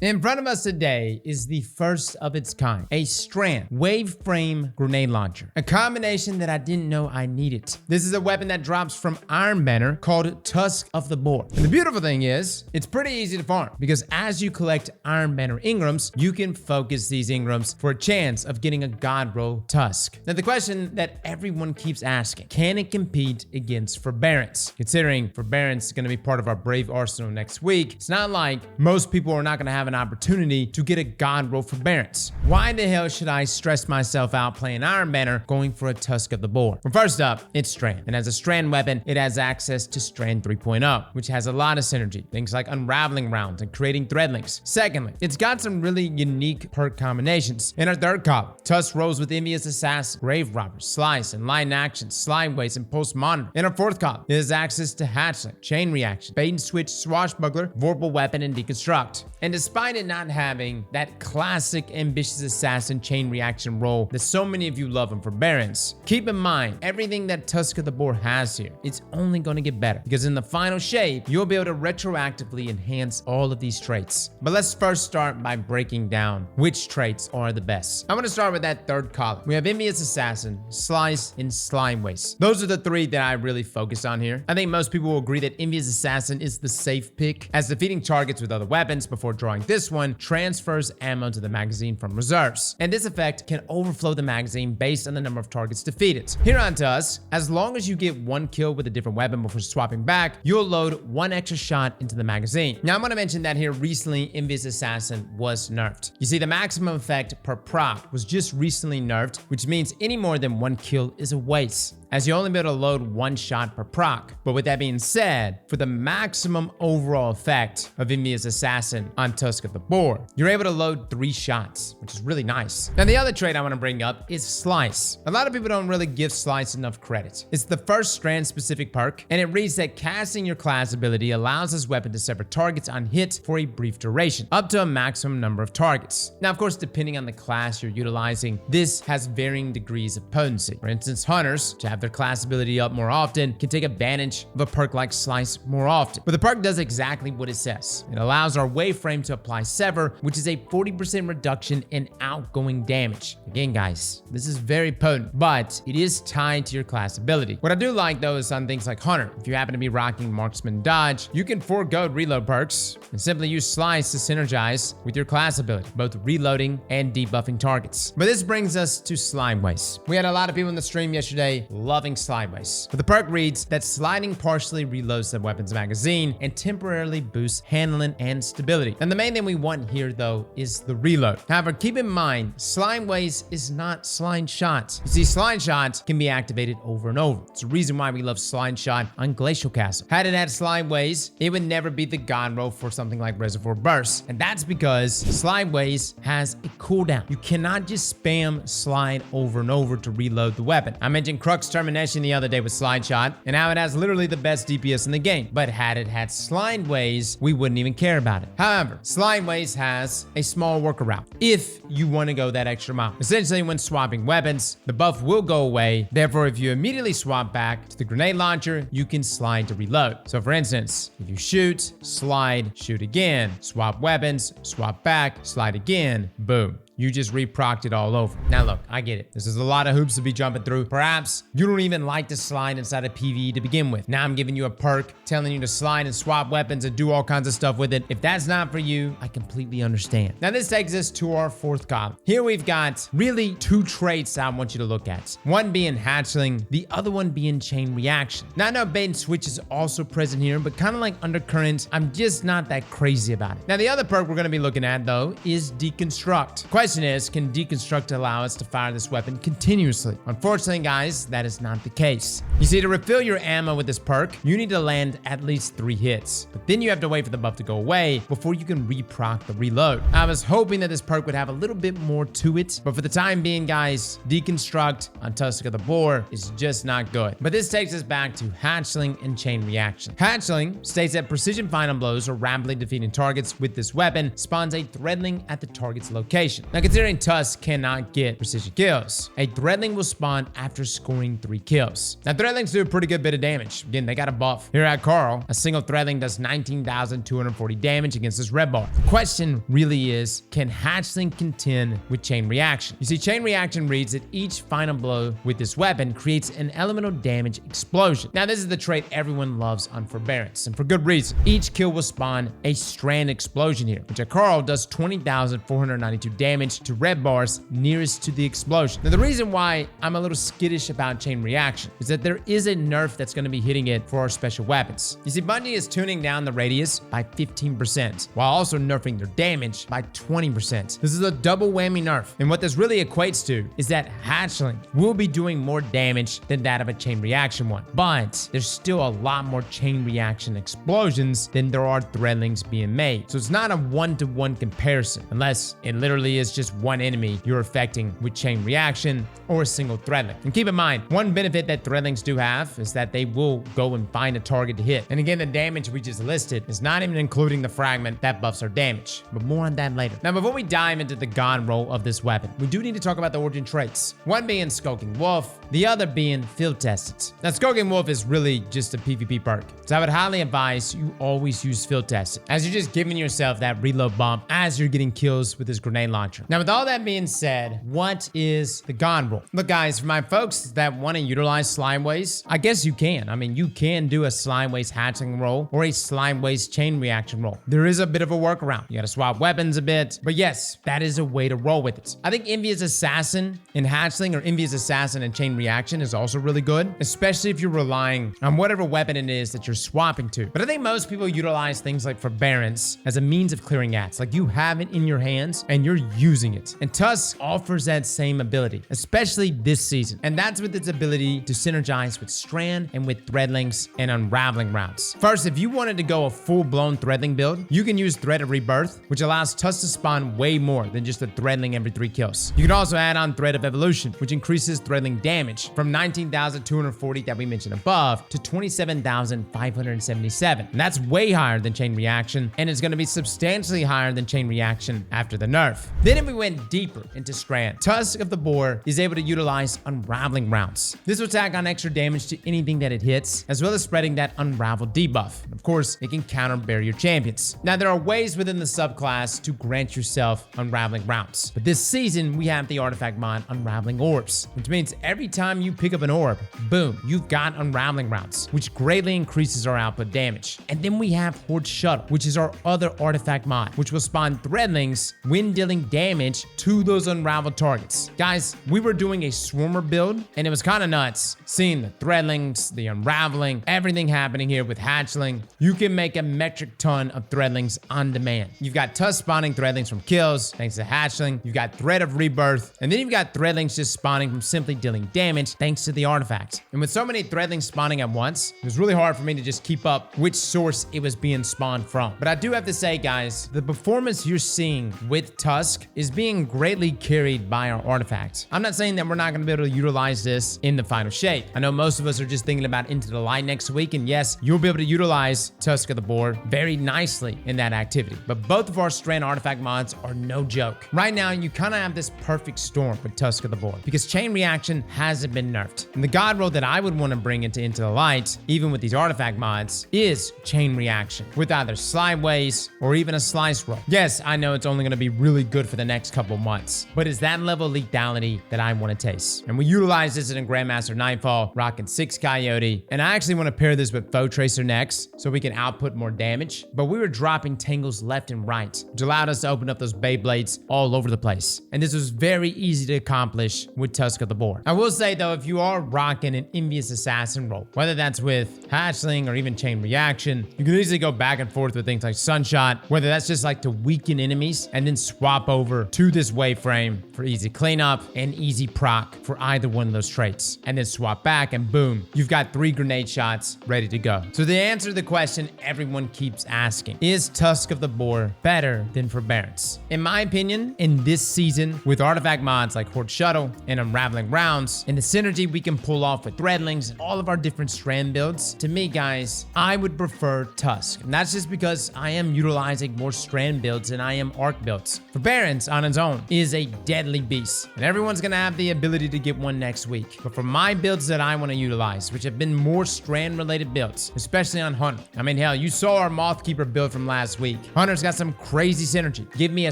In front of us today is the first of its kind, a Strand waveframe grenade launcher, a combination that I didn't know I needed. This is a weapon that drops from Iron Banner called Tusk of the Boar. And the beautiful thing is, it's pretty easy to farm because as you collect Iron Banner Ingrams, you can focus these Ingrams for a chance of getting a God Roll Tusk. Now the question that everyone keeps asking, can it compete against Forbearance? Considering Forbearance is going to be part of our Brave Arsenal next week, it's not like most people are not going to have an opportunity to get a God Roll Forbearance. Why the hell should I stress myself out playing Iron Banner going for a Tusk of the Boar? Well, first up, it's Strand. And as a Strand weapon, it has access to Strand 3.0, which has a lot of synergy. Things like unraveling rounds and creating thread links. Secondly, it's got some really unique perk combinations. In our third column, Tusk rolls with Envious Assassin, Grave Robber, Slice, and Line Action, Slimeways, and Post Monitor. In our fourth column, it has access to Hatchling, Chain Reaction, Bait and Switch, Swashbuckler, Vorpal Weapon, and Deconstruct. And despite it not having that classic Ambitious Assassin chain reaction role that so many of you love in Forbearance, keep in mind everything that Tusk of the Boar has here, it's only going to get better because in the final shape, you'll be able to retroactively enhance all of these traits. But let's first start by breaking down which traits are the best. I'm going to start with that third column. We have Envious Assassin, Slice, and Slimeways. Those are the three that I really focus on here. I think most people will agree that Envious Assassin is the safe pick, as defeating targets with other weapons before drawing this one transfers ammo to the magazine from reserves, and this effect can overflow the magazine based on the number of targets defeated. Here on Tusk, as long as you get one kill with a different weapon before swapping back, you'll load one extra shot into the magazine. Now I'm going to mention that here recently Envious Assassin was nerfed. You see, the maximum effect per proc was just recently nerfed, which means any more than one kill is a waste, as you only be able to load one shot per proc. But with that being said, for the maximum overall effect of Envious Assassin on Tusk of the Boar, you're able to load 3 shots, which is really nice. Now the other trait I want to bring up is Slice. A lot of people don't really give Slice enough credit. It's the first Strand specific perk, and it reads that casting your class ability allows this weapon to sever targets on hit for a brief duration, up to a maximum number of targets. Now of course, depending on the class you're utilizing, this has varying degrees of potency. For instance, hunters, to have their class ability up more often, can take advantage of a perk like Slice more often. But the perk does exactly what it says. It allows our waveframe to apply Sever, which is a 40% reduction in outgoing damage. Again, guys, this is very potent, but it is tied to your class ability. What I do like though is on things like Hunter. If you happen to be rocking Marksman Dodge, you can forego reload perks and simply use Slice to synergize with your class ability, both reloading and debuffing targets. But this brings us to Slimeways. We had a lot of people in the stream yesterday loving Slimeways. But the perk reads that sliding partially reloads the weapon's magazine and temporarily boosts handling and stability. And the main thing we want here though is the reload. However, keep in mind, Slimeways is not Slide Shot. You see, Slide Shot can be activated over and over. It's the reason why we love Slide Shot on Glacial Castle. Had it had Slimeways, it would never be the God Roll for something like Reservoir Burst. And that's because Slimeways has a cooldown. You cannot just spam slide over and over to reload the weapon. I mentioned Crux Termination the other day with Slide Shot, and now it has literally the best DPS in the game. But had it had Slimeways, we wouldn't even care about it. However, Slimeways has a small workaround if you want to go that extra mile. Essentially, when swapping weapons, the buff will go away. Therefore, if you immediately swap back to the grenade launcher, you can slide to reload. So for instance, if you shoot, slide, shoot again, swap weapons, swap back, slide again, boom. You just reprocced it all over. Now look, I get it. This is a lot of hoops to be jumping through. Perhaps you don't even like to slide inside of PvE to begin with. Now I'm giving you a perk telling you to slide and swap weapons and do all kinds of stuff with it. If that's not for you, I completely understand. Now this takes us to our fourth column. Here we've got really 2 traits I want you to look at. One being Hatchling, the other one being Chain Reaction. Now I know Bait and Switch is also present here, but kind of like Undercurrent, I'm just not that crazy about it. Now the other perk we're going to be looking at though is Deconstruct. Question is, can Deconstruct allow us to fire this weapon continuously? Unfortunately, guys, that is not the case. You see, to refill your ammo with this perk, you need to land at least 3 hits, but then you have to wait for the buff to go away before you can reproc the reload. I was hoping that this perk would have a little bit more to it, but for the time being, guys, Deconstruct on Tusk of the Boar is just not good. But this takes us back to Hatchling and Chain Reaction. Hatchling states that precision final blows or rapidly defeating targets with this weapon spawns a threadling at the target's location. Now, considering Tusk cannot get precision kills, a threadling will spawn after scoring 3 kills. Now, Threadlings do a pretty good bit of damage. Again, they got a buff. Here at Carl, a single Threadling does 19,240 damage against this red bar. The question really is, can Hatchling contend with Chain Reaction? You see, Chain Reaction reads that each final blow with this weapon creates an elemental damage explosion. Now, this is the trait everyone loves on Forbearance, and for good reason. Each kill will spawn a Strand explosion here, which at Carl does 20,492 damage to red bars nearest to the explosion. Now, the reason why I'm a little skittish about Chain Reaction is that there is a nerf that's going to be hitting it for our special weapons. You see, Bungie is tuning down the radius by 15%, while also nerfing their damage by 20%. This is a double whammy nerf, and what this really equates to is that Hatchling will be doing more damage than that of a Chain Reaction one, but there's still a lot more Chain Reaction explosions than there are Threadlings being made. So it's not a one-to-one comparison, unless it literally is just one enemy you're affecting with Chain Reaction or a single Threadling. And keep in mind, one benefit that Threadlings do have is that they will go and find a target to hit. And again, the damage we just listed is not even including the fragment that buffs our damage, but more on that later. Now, before we dive into the god roll of this weapon, we do need to talk about the origin traits. One being Skulking Wolf, the other being Field Tested. Now, Skulking Wolf is really just a PvP perk, so I would highly advise you always use Field Tested, as you're just giving yourself that reload bump as you're getting kills with this grenade launcher. Now, with all that being said, what is the god roll? Look, guys, for my folks that want to utilize Slimeways, I guess you can. I mean, you can do a Slimeways Hatchling roll or a Slimeways Chain Reaction roll. There is a bit of a workaround. You gotta swap weapons a bit, but yes, that is a way to roll with it. I think Envious Assassin in Hatchling or Envious Assassin in Chain Reaction is also really good, especially if you're relying on whatever weapon it is that you're swapping to. But I think most people utilize things like Forbearance as a means of clearing ats. Like, you have it in your hands and you're using it. And Tusk offers that same ability, especially this season. And that's with its ability to synergize with Strand and with Threadlings and Unraveling routes. First, if you wanted to go a full-blown Threadling build, you can use Thread of Rebirth, which allows Tusk to spawn way more than just a Threadling every 3 kills. You can also add on Thread of Evolution, which increases Threadling damage from 19,240 that we mentioned above to 27,577. And that's way higher than Chain Reaction, and it's going to be substantially higher than Chain Reaction after the nerf. Then if we went deeper into Strand, Tusk of the Boar is able to utilize Unraveling rounds. This will tack on extra damage to anything that it hits, as well as spreading that Unravel debuff. And of course, it can counter barrier champions. Now, there are ways within the subclass to grant yourself Unraveling rounds, but this season we have the artifact mod Unraveling Orbs, which means every time you pick up an orb, boom, you've got Unraveling rounds, which greatly increases our output damage. And then we have Horde Shuttle, which is our other artifact mod, which will spawn Threadlings when dealing damage to those unraveled targets. Guys, we were doing a Swarmer build, and it was kind of nuts seeing the Threadlings, the Unraveling, everything happening here with Hatchling. You can make a metric ton of Threadlings on demand. You've got Tusk spawning Threadlings from kills, thanks to Hatchling. You've got Thread of Rebirth, and then you've got Threadlings just spawning from simply dealing damage, thanks to the artifact. And with so many Threadlings spawning at once, it was really hard for me to just keep up which source it was being spawned from. But I do have to say, guys, the performance you're seeing with Tusk is being greatly carried by our artifacts. I'm not saying that we're not going to be able to utilize this in the final shape. I know most of us are just thinking about Into the Light next week, and yes, you'll be able to utilize Tusk of the Boar very nicely in that activity. But both of our Strand artifact mods are no joke. Right now, you kind of have this perfect storm with Tusk of the Boar, because Chain Reaction hasn't been nerfed. And the god roll that I would want to bring into the Light, even with these artifact mods, is Chain Reaction, with either Slimeways or even a Slice roll. Yes, I know it's only going to be really good for the next couple months, but it's that level of lethality that I want to taste. And we utilize this in a Grandmaster Nightfall, rocking 6 Coyote, and I actually want to pair this with Foe Tracer next, so we can output more damage. But we were dropping Tangles left and right, which allowed us to open up those Beyblades all over the place. And this was very easy to accomplish with Tusk of the Boar. I will say though, if you are rocking an Envious Assassin roll, whether that's with Hatchling or even Chain Reaction, you can easily go back and forth with things like Sunshot, whether that's just like to weaken enemies and then swap over to this waveframe for easy cleanup and easy proc for either one of those traits. And then swap back and boom, you've got 3 grenade shots ready to go. So the answer to the question everyone keeps asking, is Tusk of the Boar better than Forbearance? In my opinion, in this season, with artifact mods like Horde Shuttle and Unraveling rounds, and the synergy we can pull off with Threadlings and all of our different Strand builds, to me, guys, I would prefer Tusk. And that's just because I am utilizing more Strand builds than I am Arc builds. Forbearance on its own is a deadly beast, and everyone's gonna have the ability to get one next week. But for my builds that I want to utilize, which have been more Strand-related builds, especially on Hunter. I mean, hell, you saw our Mothkeeper build from last week. Hunter's got some crazy synergy. Give me a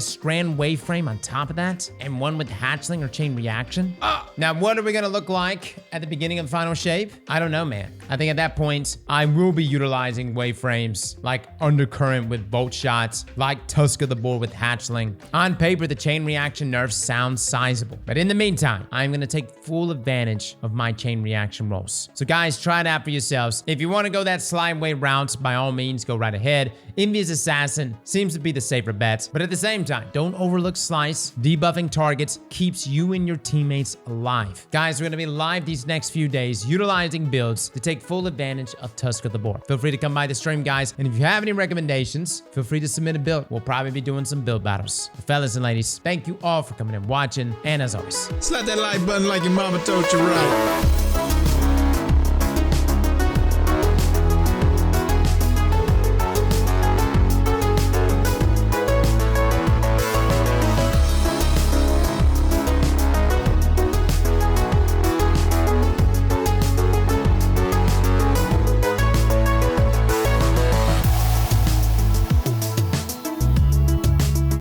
Strand waveframe on top of that, and one with hatchling or chain reaction. Now, what are we gonna look like at the beginning of the final shape? I don't know, man. I think at that point, I will be utilizing waveframes like Undercurrent with bolt shots, like Tusk of the Boar with hatchling. On paper, the chain reaction nerfs sound sizable, but in the meantime, I'm gonna take full advantage of my chain reaction rolls. So guys, try it out for yourselves. If you wanna go that slide wave route, by all means, go right ahead. Envious Assassin seems to be the safer bet, but at the same time, don't overlook Slice. Debuffing targets keeps you and your teammates alive. Guys, we're gonna be live these next few days, utilizing builds to take full advantage of Tusk of the Boar. Feel free to come by the stream, guys, and if you have any recommendations, feel free to submit a build. We'll probably be doing some build battles. Fellas and ladies, thank you all for coming and watching, and as always, Slap that like button like your mama told you right.